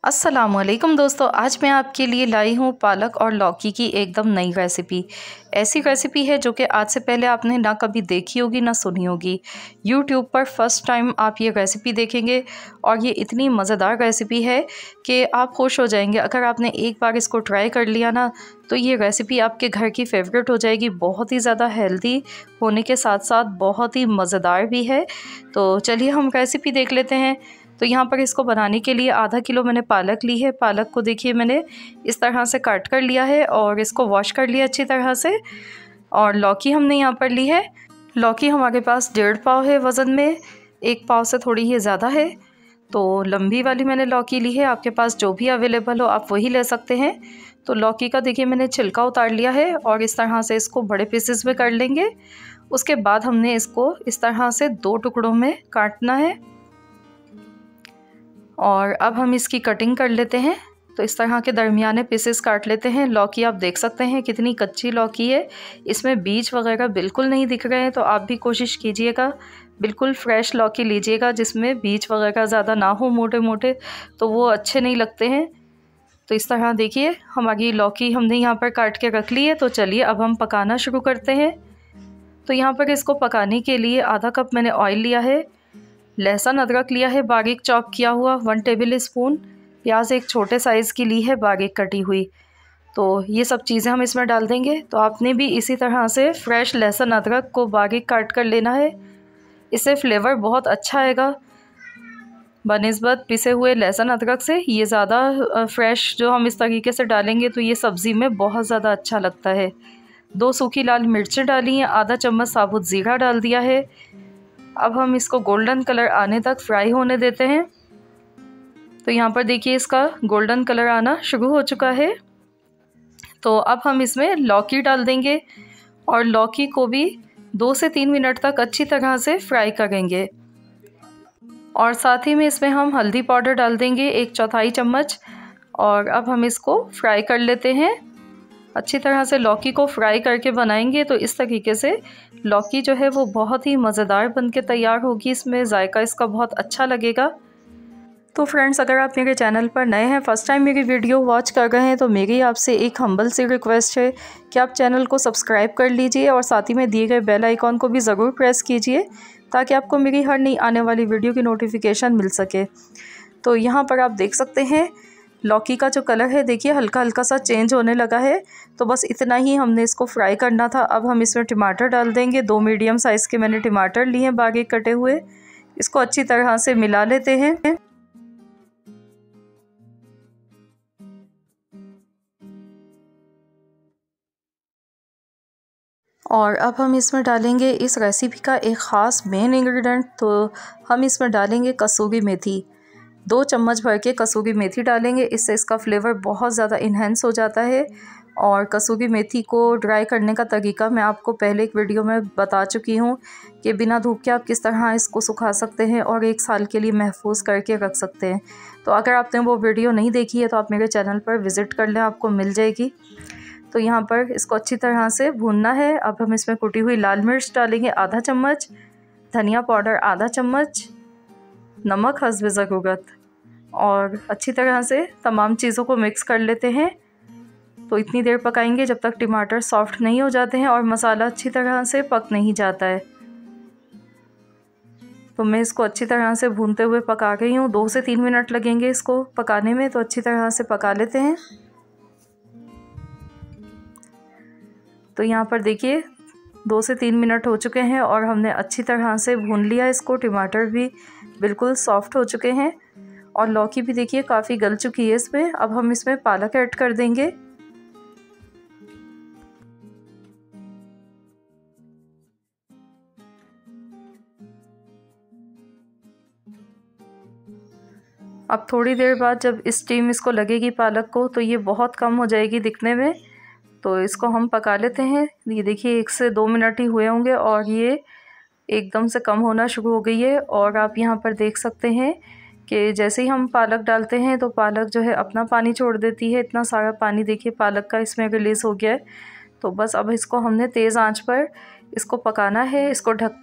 अस्सलामुअलैकुम दोस्तों, आज मैं आपके लिए लाई हूँ पालक और लौकी की एकदम नई रेसिपी। ऐसी रेसिपी है जो कि आज से पहले आपने ना कभी देखी होगी ना सुनी होगी। यूट्यूब पर फर्स्ट टाइम आप ये रेसिपी देखेंगे और ये इतनी मज़ेदार रेसिपी है कि आप खुश हो जाएंगे। अगर आपने एक बार इसको ट्राई कर लिया ना तो ये रेसिपी आपके घर की फेवरेट हो जाएगी। बहुत ही ज़्यादा हेल्दी होने के साथ साथ बहुत ही मज़ेदार भी है। तो चलिए हम रेसिपी देख लेते हैं। तो यहाँ पर इसको बनाने के लिए आधा किलो मैंने पालक ली है। पालक को देखिए मैंने इस तरह से काट कर लिया है और इसको वॉश कर लिया अच्छी तरह से। और लौकी हमने यहाँ पर ली है। लौकी हमारे पास 1.5 पाव है वज़न में, 1 पाव से थोड़ी ही ज़्यादा है। तो लंबी वाली मैंने लौकी ली है, आपके पास जो भी अवेलेबल हो आप वही ले सकते हैं। तो लौकी का देखिए मैंने छिलका उतार लिया है और इस तरह से इसको बड़े पीसेस में कर लेंगे। उसके बाद हमने इसको इस तरह से 2 टुकड़ों में काटना है और अब हम इसकी कटिंग कर लेते हैं। तो इस तरह के दरमियाने पीसेस काट लेते हैं। लौकी आप देख सकते हैं कितनी कच्ची लौकी है, इसमें बीज वगैरह बिल्कुल नहीं दिख रहे हैं। तो आप भी कोशिश कीजिएगा बिल्कुल फ्रेश लौकी लीजिएगा जिसमें बीज वगैरह ज़्यादा ना हो मोटे मोटे, तो वो अच्छे नहीं लगते हैं। तो इस तरह देखिए हमारी लौकी हमने यहाँ पर काट के रख ली है। तो चलिए अब हम पकाना शुरू करते हैं। तो यहाँ पर इसको पकाने के लिए आधा कप मैंने ऑयल लिया है, लहसुन अदरक लिया है बारीक चॉप किया हुआ 1 टेबल स्पून, प्याज एक छोटे साइज़ की ली है बारीक कटी हुई। तो ये सब चीज़ें हम इसमें डाल देंगे। तो आपने भी इसी तरह से फ्रेश लहसुन अदरक को बारीक काट कर लेना है, इससे फ्लेवर बहुत अच्छा आएगा बनिस्बत पिसे हुए लहसुन अदरक से। ये ज़्यादा फ्रेश जो हम इस तरीके से डालेंगे तो ये सब्ज़ी में बहुत ज़्यादा अच्छा लगता है। 2 सूखी लाल मिर्चें डाली हैं, आधा चम्मच साबुत ज़ीरा डाल दिया है। अब हम इसको गोल्डन कलर आने तक फ्राई होने देते हैं। तो यहाँ पर देखिए इसका गोल्डन कलर आना शुरू हो चुका है। तो अब हम इसमें लौकी डाल देंगे और लौकी को भी 2 से 3 मिनट तक अच्छी तरह से फ्राई करेंगे। और साथ ही में इसमें हम हल्दी पाउडर डाल देंगे 1/4 चम्मच। और अब हम इसको फ्राई कर लेते हैं। अच्छी तरह से लौकी को फ्राई करके बनाएंगे तो इस तरीके से लौकी जो है वो बहुत ही मज़ेदार बन के तैयार होगी। इसमें जायका इसका बहुत अच्छा लगेगा। तो फ्रेंड्स, अगर आप मेरे चैनल पर नए हैं, फ़र्स्ट टाइम मेरी वीडियो वॉच कर रहे हैं, तो मेरी आपसे एक हम्बल सी रिक्वेस्ट है कि आप चैनल को सब्सक्राइब कर लीजिए और साथ ही में दिए गए बेल आइकॉन को भी ज़रूर प्रेस कीजिए ताकि आपको मेरी हर नई आने वाली वीडियो की नोटिफिकेशन मिल सके। तो यहाँ पर आप देख सकते हैं लौकी का जो कलर है देखिए हल्का हल्का सा चेंज होने लगा है। तो बस इतना ही हमने इसको फ्राई करना था। अब हम इसमें टमाटर डाल देंगे। 2 मीडियम साइज़ के मैंने टमाटर लिए हैं बारीक कटे हुए। इसको अच्छी तरह से मिला लेते हैं। और अब हम इसमें डालेंगे इस रेसिपी का एक ख़ास मेन इंग्रेडिएंट। तो हम इसमें डालेंगे कसूरी मेथी। 2 चम्मच भर के कसूरी मेथी डालेंगे, इससे इसका फ्लेवर बहुत ज़्यादा इन्हेंस हो जाता है। और कसूरी मेथी को ड्राई करने का तरीका मैं आपको पहले एक वीडियो में बता चुकी हूँ कि बिना धूप के आप किस तरह इसको सुखा सकते हैं और 1 साल के लिए महफूज करके रख सकते हैं। तो अगर आपने वो वीडियो नहीं देखी है तो आप मेरे चैनल पर विज़िट कर लें, आपको मिल जाएगी। तो यहाँ पर इसको अच्छी तरह से भूनना है। अब हम इसमें कुटी हुई लाल मिर्च डालेंगे आधा चम्मच, धनिया पाउडर आधा चम्मच, नमक हस्ब ज़रूरत, और अच्छी तरह से तमाम चीज़ों को मिक्स कर लेते हैं। तो इतनी देर पकाएंगे जब तक टमाटर सॉफ्ट नहीं हो जाते हैं और मसाला अच्छी तरह से पक नहीं जाता है। तो मैं इसको अच्छी तरह से भूनते हुए पका रही हूँ। 2 से 3 मिनट लगेंगे इसको पकाने में, तो अच्छी तरह से पका लेते हैं। तो यहाँ पर देखिए 2 से 3 मिनट हो चुके हैं और हमने अच्छी तरह से भून लिया इसको। टमाटर भी बिल्कुल सॉफ्ट हो चुके हैं और लौकी भी देखिए काफ़ी गल चुकी है इसमें। अब हम इसमें पालक ऐड कर देंगे। अब थोड़ी देर बाद जब स्टीम इसको लगेगी पालक को तो ये बहुत कम हो जाएगी दिखने में। तो इसको हम पका लेते हैं। ये देखिए 1 से 2 मिनट ही हुए होंगे और ये एकदम से कम होना शुरू हो गई है। और आप यहाँ पर देख सकते हैं कि जैसे ही हम पालक डालते हैं तो पालक जो है अपना पानी छोड़ देती है। इतना सारा पानी देखिए पालक का इसमें रिलीज़ हो गया है। तो बस अब इसको हमने तेज़ आंच पर इसको पकाना है। इसको ढक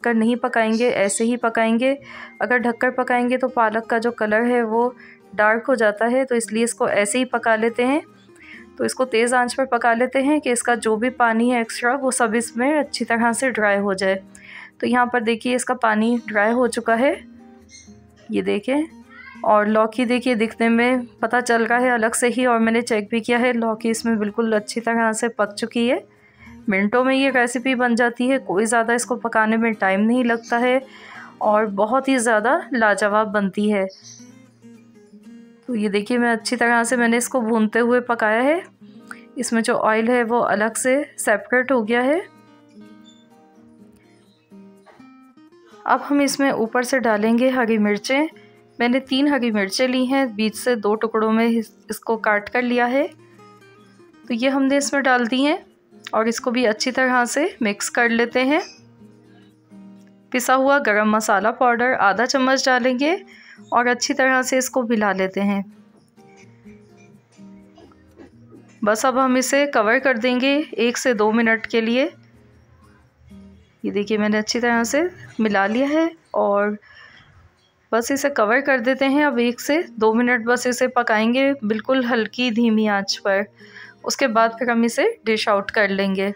कर नहीं पकाएंगे, ऐसे ही पकाएंगे। अगर ढक कर पकाएंगे तो पालक का जो कलर है वो डार्क हो जाता है, तो इसलिए इसको ऐसे ही पका लेते हैं। तो इसको तेज़ आंच पर पका लेते हैं कि इसका जो भी पानी है एक्स्ट्रा वो सब इसमें अच्छी तरह से ड्राई हो जाए। तो यहाँ पर देखिए इसका पानी ड्राई हो चुका है, ये देखें। और लौकी देखिए दिखने में पता चल रहा है अलग से ही, और मैंने चेक भी किया है, लौकी इसमें बिल्कुल अच्छी तरह से पक चुकी है। मिनटों में ये रेसिपी बन जाती है, कोई ज़्यादा इसको पकाने में टाइम नहीं लगता है और बहुत ही ज़्यादा लाजवाब बनती है। तो ये देखिए मैं अच्छी तरह से मैंने इसको भूनते हुए पकाया है, इसमें जो ऑयल है वो अलग से सेपरेट हो गया है। अब हम इसमें ऊपर से डालेंगे हरी मिर्चें। मैंने 3 हरी मिर्चें ली हैं, बीच से 2 टुकड़ों में इसको काट कर लिया है। तो ये हमने इसमें डाल दी हैं और इसको भी अच्छी तरह से मिक्स कर लेते हैं। पिसा हुआ गरम मसाला पाउडर आधा चम्मच डालेंगे और अच्छी तरह से इसको मिला लेते हैं। बस अब हम इसे कवर कर देंगे 1 से 2 मिनट के लिए। ये देखिए मैंने अच्छी तरह से मिला लिया है और बस इसे कवर कर देते हैं। अब 1 से 2 मिनट बस इसे पकाएंगे बिल्कुल हल्की धीमी आंच पर। उसके बाद फिर हम इसे डिश आउट कर लेंगे।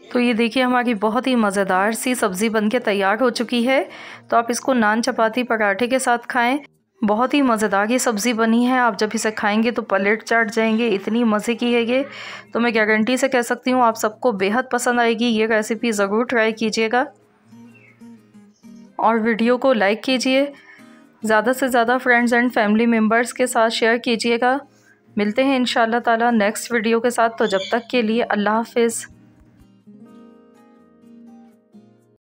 तो ये देखिए हमारी बहुत ही मज़ेदार सी सब्ज़ी बनके तैयार हो चुकी है। तो आप इसको नान, चपाती, पराठे के साथ खाएं। बहुत ही मज़ेदार ये सब्ज़ी बनी है, आप जब इसे खाएंगे तो पलट चाट जाएंगे, इतनी मज़े की है ये। तो मैं गारंटी से कह सकती हूँ आप सबको बेहद पसंद आएगी। ये रेसिपी ज़रूर ट्राई कीजिएगा और वीडियो को लाइक कीजिए, ज़्यादा से ज़्यादा फ्रेंड्स एंड फैमिली मेम्बर्स के साथ शेयर कीजिएगा। मिलते हैं इंशाल्लाह ताला नेक्स्ट वीडियो के साथ। तो जब तक के लिए अल्लाह हाफ़िज़।